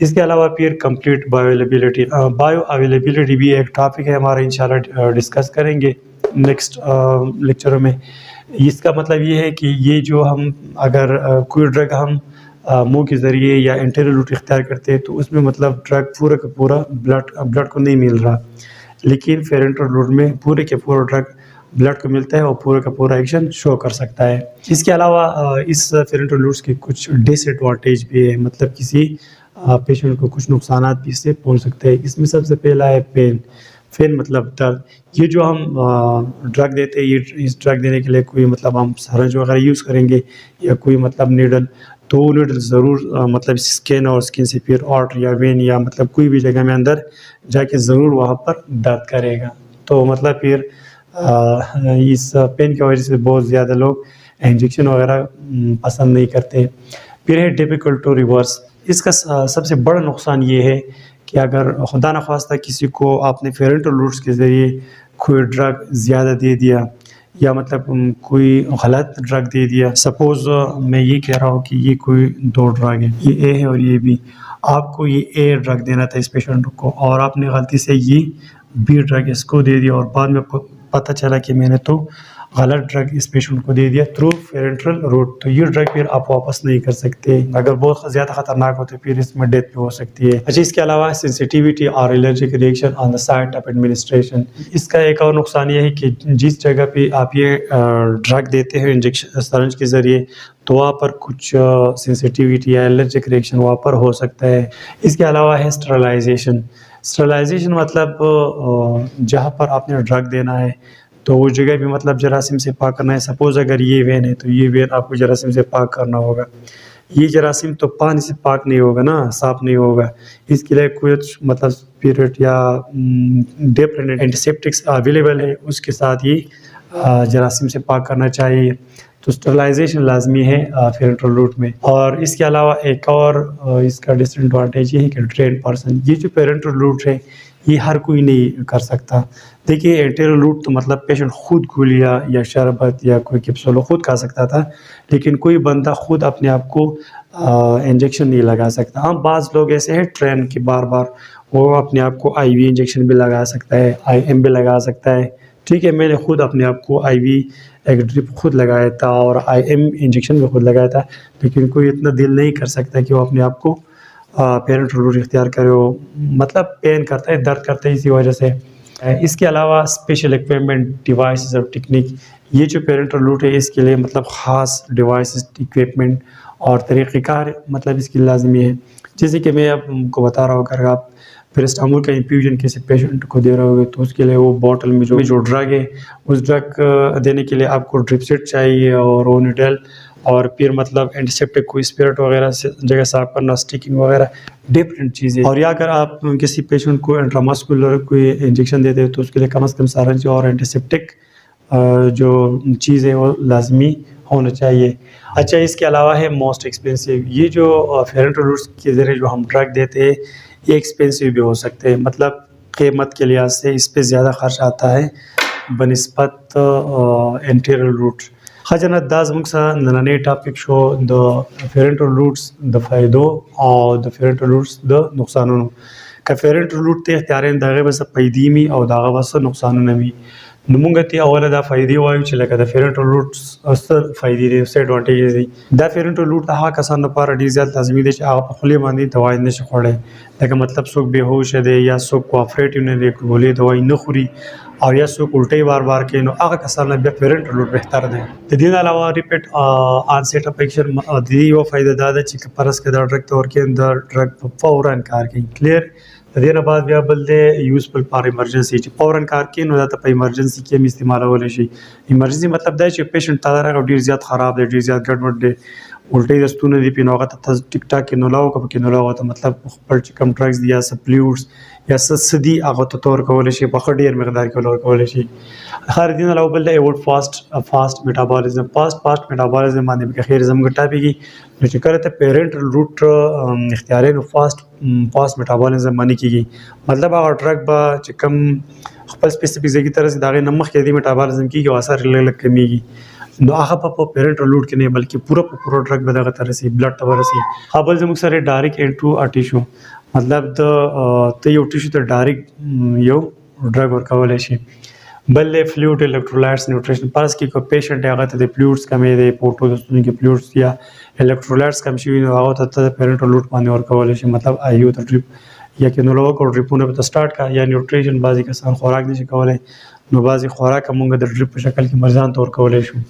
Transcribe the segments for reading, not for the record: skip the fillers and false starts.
اس کے علاوہ پھر کمپلیٹ بایو اویلیبلٹی بھی ایک ٹاپک ہے ہمارا، انشاءاللہ ڈسکس کریں گے نیکسٹ لیکچروں میں. اس کا مطلب یہ ہے کہ یہ جو ہم اگر کوئی ڈرگ ہم منہ کے ذریعے یا انٹیریور روٹ اختیار کرتے ہیں تو اس میں مطلب ڈرگ پورا کا پورا بلڈ کو نہیں مل رہا، لیکن پیرنٹل روٹ میں پورے کے پورا ڈرگ بلڈ کو ملتا ہے اور پورا کا پورا ایکشن شو کر سکتا ہے. اس کے علاوہ اس پیرنٹل روٹس کے کچھ ڈس ایڈوانٹیج بھی ہے، مطلب کسی پیشنٹ کو کچھ نقصانات بھی اس سے پہنچ سکتے ہیں. اس میں سب سے پہلا ہے پین مطلب درد. یہ جو ہم ڈرگ دیتے ہیں، یہ اس ڈرگ دینے کے لیے کوئی مطلب ہم سرنج وغیرہ یوز کریں گے یا کوئی مطلب نیڈل، تو وہ نیڈل ضرور مطلب اسکن اور اسکن سے پھر آرٹر یا وین یا مطلب کوئی بھی جگہ میں اندر جا کے ضرور وہاں پر درد کرے گا. تو مطلب پھر اس پین کی وجہ سے بہت زیادہ لوگ انجیکشن وغیرہ پسند نہیں کرتے. پھر ہے ڈیفیکلٹ ٹو ریورس. اس کا سب سے بڑا نقصان یہ ہے کہ اگر خدا نخواستہ کسی کو آپ نے پیرنٹل روٹس کے ذریعے کوئی ڈرگ زیادہ دے دیا یا مطلب کوئی غلط ڈرگ دے دیا، سپوز میں یہ کہہ رہا ہوں کہ یہ کوئی دو ڈرگ ہے، یہ اے ہے اور یہ بی، آپ کو یہ اے ڈرگ دینا تھا اس پیشنٹ کو اور آپ نے غلطی سے یہ بی ڈرگ اس کو دے دیا اور بعد میں پتہ چلا کہ میں نے تو غلط ڈرگ اس پیشنٹ کو دے دیا تھرو پیرنٹل روٹ، تو یہ ڈرگ پھر آپ واپس نہیں کر سکتے. اگر بہت زیادہ خطرناک ہو تو پھر اس میں ڈیتھ بھی ہو سکتی ہے. اچھا، اس کے علاوہ سینسٹیویٹی اور allergic reaction on the site of administration. اس کا ایک اور نقصان یہ ہے کہ جس جگہ پہ آپ یہ ڈرگ دیتے ہیں انجیکشن سرنج کے ذریعے، تو وہاں پر کچھ سینسٹیویٹی یا الرجک ریئیکشن وہاں پر ہو سکتا ہے. اس کے علاوہ ہے اسٹرلائزیشن مطلب جہاں پر آپ نے ڈرگ دینا ہے تو وہ جگہ بھی مطلب جراثیم سے پاک کرنا ہے. سپوز اگر یہ وین ہے تو یہ وین آپ کو جراثیم سے پاک کرنا ہوگا. یہ جراثیم تو پانی سے پاک نہیں ہوگا نا، صاف نہیں ہوگا. اس کے لیے کچھ مطلب اسپرٹ یا ڈفرینٹ اینٹیسیپٹکس اویلیبل ہے، اس کے ساتھ یہ جراثیم سے پاک کرنا چاہیے. تو اسٹرلائزیشن لازمی ہے پیرنٹل روٹ میں. اور اس کے علاوہ ایک اور اس کا ڈس ایڈوانٹیج یہ ہے کہ ٹرینڈ پرسن، یہ جو پیرنٹل روٹ ہے یہ ہر کوئی نہیں کر سکتا. دیکھیے انٹیریور روٹ تو مطلب پیشنٹ خود گولیاں یا شربت یا کوئی کیپسول خود کھا سکتا تھا، لیکن کوئی بندہ خود اپنے آپ کو انجیکشن نہیں لگا سکتا. ہاں، بعض لوگ ایسے ہیں ٹرین کے بار وہ اپنے آپ کو آئی وی انجیکشن بھی لگا سکتا ہے، آئی ایم بھی لگا سکتا ہے. ٹھیک ہے، میں نے خود اپنے آپ کو آئی وی ایک ڈرپ خود لگایا تھا اور آئی ایم انجیکشن بھی خود لگایا تھا، لیکن کوئی اتنا دل نہیں کر سکتا کہ وہ اپنے آپ کو پیرنٹل روٹ اختیار کرے. ہو مطلب پین کرتا ہے، درد کرتا ہے اسی وجہ سے. اس کے علاوہ اسپیشل اکوپمنٹ، ڈیوائسز اور ٹیکنیک. یہ جو پیرنٹل روٹ ہے اس کے لیے مطلب خاص ڈیوائسز، اکوپمنٹ اور طریقہ کار مطلب اس کی لازمی ہے. جیسے کہ میں آپ کو بتا رہا ہوں، اگر آپ پیرسٹامول کا انفیوژن کسی پیشنٹ کو دے رہے ہوگے تو اس کے لیے وہ بوٹل میں جو ڈرگ ہے اس ڈرگ دینے کے لیے آپ کو ڈرپ سیٹ چاہیے اور وہ نیڈل اور پھر مطلب اینٹیسیپٹک کوئی اسپرٹ وغیرہ سے جگہ صاف کرنا، اسٹیکنگ وغیرہ ڈفرینٹ چیزیں. اور یا اگر آپ کسی پیشنٹ کو انٹراماسکولر کوئی انجیکشن دیتے ہیں تو اس کے لیے کم از کم سرنج اور اینٹیسیپٹک جو چیز ہے وہ لازمی ہونا چاہیے. اچھا، اس کے علاوہ ہے موسٹ ایکسپینسو. یہ جو پیرنٹل روٹس کے ذریعے جو ہم ڈرگ دیتے ہیں یہ ایکسپینسو بھی ہو سکتے ہیں، مطلب قیمت کے لحاظ سے اس پہ زیادہ خرچ آتا ہے بنسبت انٹیریور روٹ. خجنت داز مکسا نننے ٹاپک شو دا پیرنٹل روٹس دا فائدو اور دا پیرنٹل روٹس دا نقصانونو. که پیرنټل روټ ته اختیارین دغه به څه پیدې می او دغه به څه نقصانونه وي. نو مونږ ته اوله دا فائدې وایو چې لکه د پیرنټل روټ څه فائدې دي، څه ایډوانټیجز دي. دا پیرنټل روټ د هغه کسانو لپاره ډېر زیات لازمي دی چې هغه په خولې باندې دوا نه شي خوړلی. لکه مطلب څوک بېهوشه دی یا څوک کوآپریټیو نه دی، ګولۍ دوايي نه خوري او یا څوک الټۍ بار بار کوي، نو هغه کسانو بیا پیرنټل روټ بهتر دی. د دې نه علاوه ریپیټ آنسیټ اف ایکشن د دې یوه فایده دا ده چې که فرض کړه دا ډرګ ته ورکوي دا ډرګ په فوراً کار کوي. کلیر. د دې نه بعد بیا بل دی یوزفل فار ایمرجنسي، چې فوراً کار کوي نو دا ته په ایمرجنسي کې هم استعمالولی شي. ایمرجنسي مطلب دا چې پیشنټ تا راغی ډېر زیات خراب دی، ډېر زیات ګډوډ دی، الټۍ د ستونې دي، نو هغه ته ټیک ټاک کې نولا وکړه، پکې نولا وکړه مطلب خپل چې کوم ډرګز دي یا سپلیوټس یا څه دي هغه ته ته ورکولی شي، په ښه ډېر مقدار کې ورکولی شي. خیر دې نه علاوه بل دی ایوډ فاسټ میټابولیزم. فاسټ میټابولیزم باندې به خیر زموږ ټاپکي. نو چې کله ته پیرنټل روټ اختیارې نو فاسټ میټابولیزم باندې کېږي، مطلب هغه ډرګ به چې کوم خپل سپیسیفک ځای کې ته رسي د هغې نه مخکې د دې میټابولیزم کېږي او اثر یې لږ کمیږي. نو هغه په پیرنټل لوډ کې نه بلکې پوره ډرګ به دغه ته رسي، بلډ ته ورسي. بل زموږ سره ډایرکټ انټو ا ټیشو، مطلب ته یو ټیشو ته ډایرکټ یو ډرګ ورکولی شي. بل دی فلویډ الکترولایټس نیوټریشن. فرض کړئ که پیشنټ هغه ته د فلویډس کمې دی، پورټو د ستوني کې فلویډس یا الکترولایټس کم شوي، نو هغه ته پیرنټل لوډ باندې ورکولی شي، مطلب آی یو ته ډریپ یا کینولوګ او ډریپونه به ته سټارټ کا. یا نیوټریشن، بعضې کسان خوراک نشي کولی، نو بعضې خوراک موږ د ډریپ په شکل کې مریضانو ته ورکولی شو.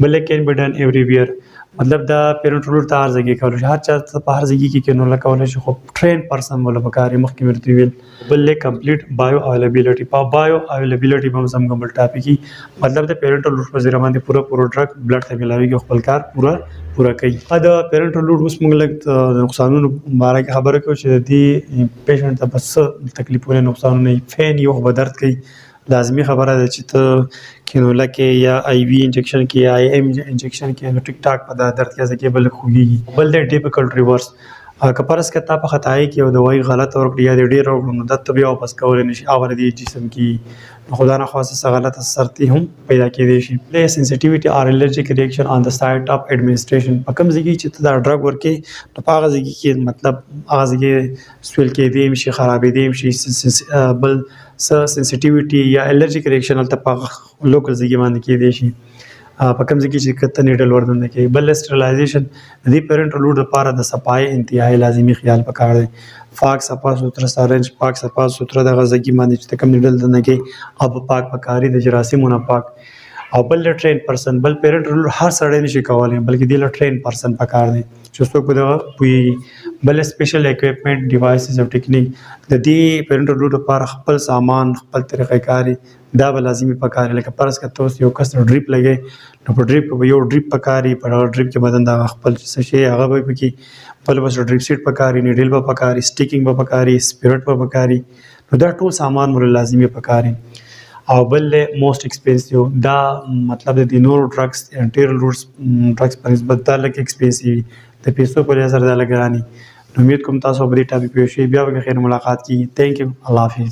بل کین بی ډن ایوری ویر، مطلب دا پیرنټل لوډ ته هر ځای کې کولی شي، هر چا ته په هر ځای کې کینوله کولی شي، خو ټرین پرسن وله پکار وي. مخکې مې ورته ویل. بل کمپلیټ بایو اویلیبیلیټي. په بایو اویلیبیلیټي به هم زموږ بل ټاپک وي، مطلب د پیرنټل لوډ په ذریعه باندې پوره ډرګ بلډ ته میلاویږي او خپل کار پوره کوي. د پیرنټل لوډ اوس موږ لږ د نقصانونو باره کې خبره کوو چې د دې پیشنټ ته به څه تکلیفونه نقصانونه وي. فین یو خو به درد کوي، لازمي خبره ده چې ته کینوله کې یا آی وي انجکشن کې یا آی ایم انجکشن کې نو ټیک ټاک په دا درد کې ځکه بل خوږیږي. بل دی ډیفیکلټ ریورس. که فرض کړه تا په خطايي کې یو دوايي غلطه ورکړې یا د ډېر ورکړو، نو دا ته بیا واپس کولی نه شي، هغه د جسم کې خدا نخواسته څه غلط اثرتي هم پیدا کېدی شي. د سنسټیویټي اور allergic reaction on the site of administration. په کوم ځای کې چې ته دا ډرګ ورکې، نو په هغه ځای کې مطلب هغه ځای کې سویل کېدی شي، خرابېدی شي. بل څه سنسټیویټي یا الرجیک ریاکشن هلته په لوکل ځای باندې کېدی شي، په کوم ځای کې چې کته نیډل وردنده کوي. بل سټرلایزیشن. د دې پیرنټل لوډ لپاره د صفای انتهایی لازمي خیال پکار دی. پاک صفا سوتره سارنج، پاک صفا سوتره دغه ځای کې باندې چې کوم نیډل دنده کوي اب پاک پکاري، د جراثیمونه پاک. او بل ټرین پرسن. بل پیرنټل لوډ هر سړی نشي کولی، بلکې د ټرین پرسن پکار دی چې څوک به دغه پوهېږي. بل سپیشل اکوپمنټ ډیوایسز او ټیکنیک. د دې پیرنټل لوډ لپاره خپل سامان، خپل طریقه کاري دا به لازمي پکار. لکه فرض کړه ته اوس یو کس ډریپ لګوي، نو په ډریپ کې به یو ډریپ پکاري، په هغه ډریپ کې بدن دا خپل څه شي هغه به پکې، بل بس ډریپ سیټ پکاري، نیډل به پکاري، سټیکینګ به پکاري، سپیرټ به پکاري، نو دا ټول سامان مور لازمي پکاري. او بل موسٹ ایکسپینسیو. دا مطلب د نورو ډرګس انټیرل روټس ډرګس په نسبت دا لږ ایکسپینسیو وي، د پیسو په لحاظ سره دا لږ ګراني. امید کوم تاسو په دې ټاپک پوه شئ. بیا به خیر ملاقات کیږي. Thank you. الله حافظ.